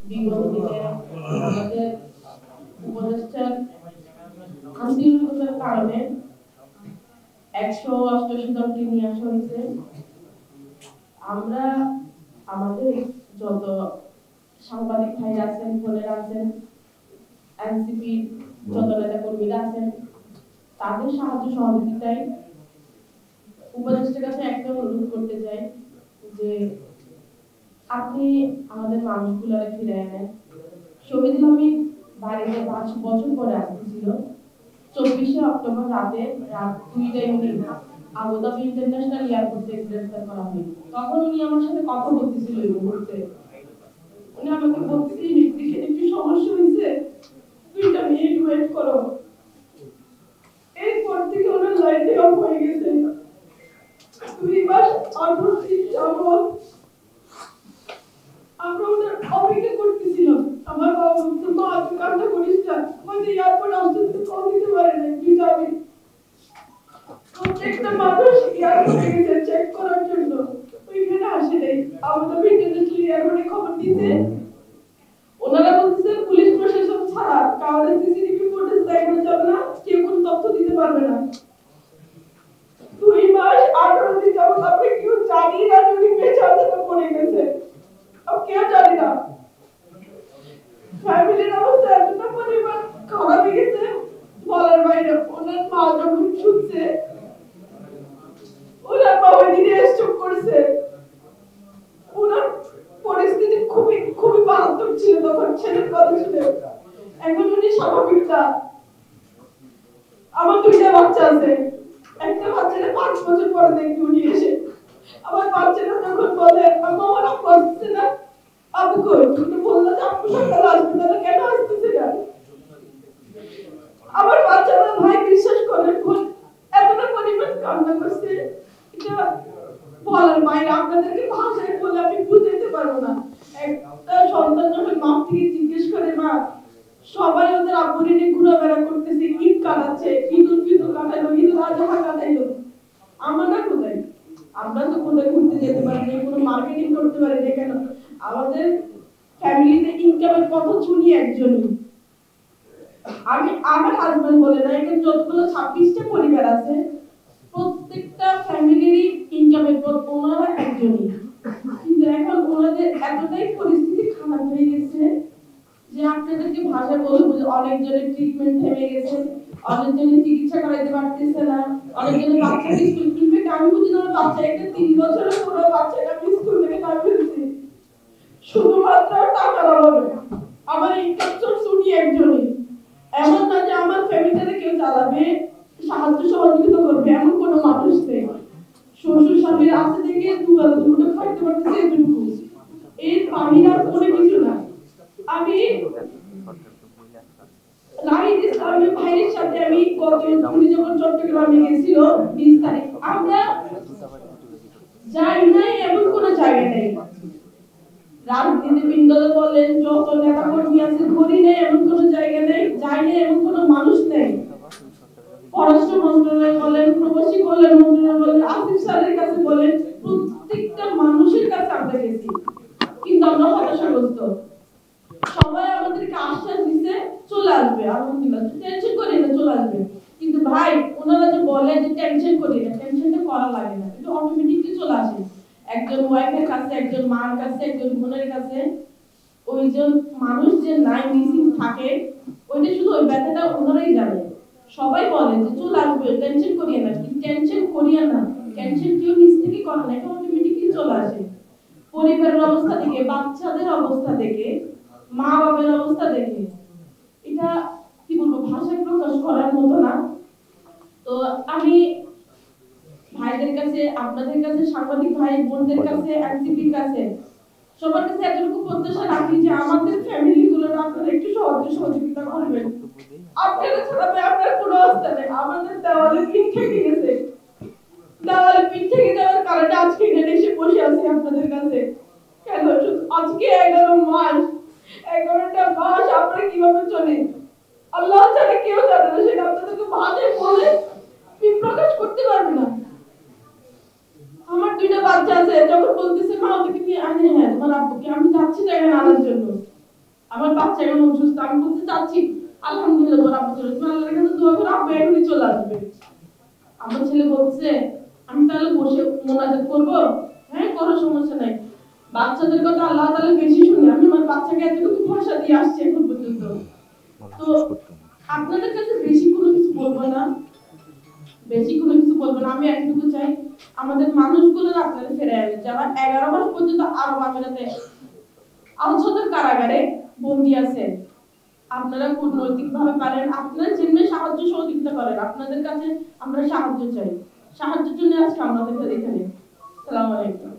বিগত দিনে আমাদের উপদেষ্টার আন্তরিকতার কারণে 188 জনকে নিয়ে আসা হয়েছে। আমরা আমাদের যত সাংবাদিক ভাই আছেন, বোনেরা আছেন, এনসিপি যত নেতা কর্মীরা আছেন, তাদের সাহায্য সহযোগিতায় উপদেষ্টার কাছে একটা অনুরোধ করতে চাই যে আপনি আমাদের মানুষগুলোকে ফিরে আনেন। শহীদুল আমিন বাড়িতে 5 বছর পরে আসছিল। 24শে অক্টোবর রাতে রাত 2টায় উনি আবুধাবি ইন্টারন্যাশনাল এয়ারপোর্টে গ্রেফতার করা হয়। তখন উনি আমার সাথে কথা বলতেছিল এই মুহূর্তে। উনি আমাকে বলতেছে নির্দিষ্ট একটু সমস্যা হয়েছে, 2টা মিনিট ওয়েট করো। এরপর থেকে ওনার লাইফে অফ হয়ে গেছে। 2 মাস অবস্থিত যাবত আমরা ওনার অপেক্ষা করতেছিলাম। আমার বাবা বলতো মা তুই কান্না করিস না, আমাদের এয়ারপোর্ট আসতে কল দিতে পারে না, তুই যাবি। প্রত্যেকটা মানুষ এয়ারপোর্টে গেছে চেক করার জন্য, ওইখানে আসে নাই। আমাদের ইন্টারন্যাশনাল এয়ারপোর্টে খবর দিতে ওনারা বলতেছে পুলিশ প্রশাসন ছাড়া কাউকে সিসিটিভি ফুটেজ দেখানো যাবে না, কেউ কোনো তথ্য দিতে পারবে না। 2 মাস 18 দিন যাবত আপনি কেউ জানি না যদি বেঁচে আছে তো পড়ে গেছে, কেউ জানি না। ফ্যামিলির অবস্থা এতটা পরিমাণ খারাপ হয়ে গেছে বলার বাইরে। ওনার মা যখন শুনছে ওনার মা ওই দিনে স্ট্রোক করছে। ওনার পরিস্থিতি খুবই খুবই মারাত্মক ছিল তখন, ছেলের কথা শুনে। এখন উনি স্বাভাবিক না। আমার 2টা বাচ্চা আছে, একটা বাচ্চাটা 5 বছর পরে দেখি উনি এসে। আমার বাচ্চাটা যখন বলে আম্মা ওরা পড়ছে না, আপু কই তুমি বললে যে আপু সকালে আসবে, তাহলে কেন আসতেছে না? আমার বাচ্চারা ভাই বিশ্বাস করেন এতটা পরিমাণ কান্না করছে, এটা বলার বাইরে। আপনাদেরকে ভাষায় বলে আমি বুঝাতে পারবো না। একটা সন্তান যখন মা থেকে জিজ্ঞেস করে মা সবাই ওদের আব্বুরে নিয়ে ঘোরাফেরা করতেছে, ঈদ কাটাচ্ছে, ঈদুল ফিতর কাটাইলো, ঈদুল আজহা কাটাইলো, আমরা কোথায়? আমরা তো কোথায় ঘুরতে যেতে পারি না, কোনো মার্কেটিং করতে পারি না। কেন? আমাদের ফ্যামিলিতে ইনকামের পথ শুনি একজনই। আমি আমার হাজবেন্ড বলে না, এখানে যতগুলো 26টা পরিবার আছে প্রত্যেকটা ফ্যামিলিরই ইনকামের পথ ওনারা একজনই। কিন্তু এখন ওনাদের এতটাই পরিস্থিতি খারাপ হয়ে গেছে যে আপনাদেরকে ভাষায় বলবো যে অনেকজনের ট্রিটমেন্ট থেমে গেছে, অনেকজনের চিকিৎসা করাইতে পারতেছে না, অনেকজনের বাচ্চা স্কুল কিনবে। আমি বুঝি না বাচ্চা একটা 3 বছরের পুরো বাচ্চাটা আমি স্কুল থেকে নামিয়ে দিয়েছি শুধুমাত্র টাকার অভাবে। আমার ইনকাম সোর্স উনি একজনই। এমন না যে আমার ফ্যামিলিতে কেউ চালাবে, সাহায্য সহযোগিতা করবে, এমন কোনো মানুষ নেই। শ্বশুর স্বামীর আছে থেকে দুবেলা দুটো খাইতে পারতেছে এটুকু, এর বাহিরে আর কোনো কিছু না। আমি নাহিদ ইসলামের ভাইয়ের সাথে আমি গত উনি যখন চট্টগ্রামে গেছিল 20 তারিখ, আমরা যাই নাই এমন কোনো জায়গা নেই। রাজনীতিবৃন্দরা বলেন, যত নেতা কর্মী আছে, ঘুরি নেই এমন কোনো জায়গা নেই, যাই নেই এমন কোনো মানুষ নেই। পররাষ্ট্র মন্ত্রণালয় বলেন, প্রবাসী কল্যাণ মন্ত্রণালয় বলেন, আসিফ স্যারের কাছে বলেন, প্রত্যেকটা মানুষের কাছে আমরা গেছি, কিন্তু আমরা হতাশাগ্রস্ত। সবাই আমাদেরকে আশ্বাস দিছে চলে আসবে, আলহামদুলিল্লাহ টেনশন করি না চলে আসবে। কিন্তু ভাই ওনারা যে বলে যে টেনশন করি না, টেনশনটা করা লাগে না, এটা অটোমেটিকলি চলে আসে। একজন ওয়াইফের কাছে, একজন মার কাছে, একজন বোনের কাছে ওইজন মানুষ যে নাই মিসিং থাকে, ওইটা শুধু ওই ব্যথাটা ওনারাই জানে। সবাই বলে যে চলে আসবে টেনশন করিয়ে না, কিন্তু টেনশন করিয়ে না, টেনশন কেউ নিজ থেকে করে না, এটা অটোমেটিকলি চলে আসে। পরিবারের অবস্থা দেখে, বাচ্চাদের অবস্থা দেখে, মা বাবার অবস্থা দেখে, এটা কি বলবো ভাষায় প্রকাশ করার মতো না। তো আমি ভাইদের কাছে, আপনাদের কাছে, সাংবাদিক ভাই বোনদের কাছে, এনসিপির কাছে, সবার কাছে এতটুকু প্রত্যাশা রাখি যে আমাদের ফ্যামিলি গুলোর আপনারা একটু সহযোগিতা করবেন। আপনারা ছাড়া আপনার কোনো আস্থা নেই। আমাদের দেওয়ালে পিঠ থেকে গেছে, দেওয়ালে পিঠ থেকে যাওয়ার কারণে আজকে এখানে এসে বসে আছি আপনাদের কাছে। কেন আজকে 11 মাস, 11টা মাস আমরা কিভাবে চলি আল্লাহ ছাড়া কেউ জানে না, সেটা আপনাদেরকে ভাষায় বলে প্রকাশ করতে পারবে না। আমার 2টা বাচ্চা আছে, যখন বলতেছে মা ওদেরকে নিয়ে আনে, হ্যাঁ তোমার আব্বুকে আমি যাচ্ছি টাকা আনার জন্য, আমার বাচ্চা এখন অসুস্থ, আমি বলতে চাচ্ছি আলহামদুলিল্লাহ তোর আব্বু চলে, তুমি আল্লাহর কাছে দোয়া করো আব্বু এখনই চলে আসবে। আমার ছেলে বলছে আমি তাহলে বসে মোনাজাত করবো, হ্যাঁ করো সমস্যা নাই। বাচ্চাদের কথা আল্লাহ তাআলা বেশি শুনে, আমি আমার বাচ্চাকে এতটুকু ভরসা দিয়ে আসছি এখন পর্যন্ত। তো আপনাদের কাছে বেশি কোনো কিছু বলবো না, বেশি কোনো কিছু বলবো না, আমি একটুকু চাই আমাদের মানুষগুলো আপনারা ফিরে আনেন যারা 11 মাস পর্যন্ত আরব আমিরাতে আলসদের কারাগারে বন্দী আছে। আপনারা কূটনৈতিকভাবে পারেন, আপনারা যেভাবে সাহায্য সহযোগিতা করেন, আপনাদের কাছে আমরা সাহায্য চাই। সাহায্যের জন্য আজকে আমাদের এখানে। আসসালামু আলাইকুম।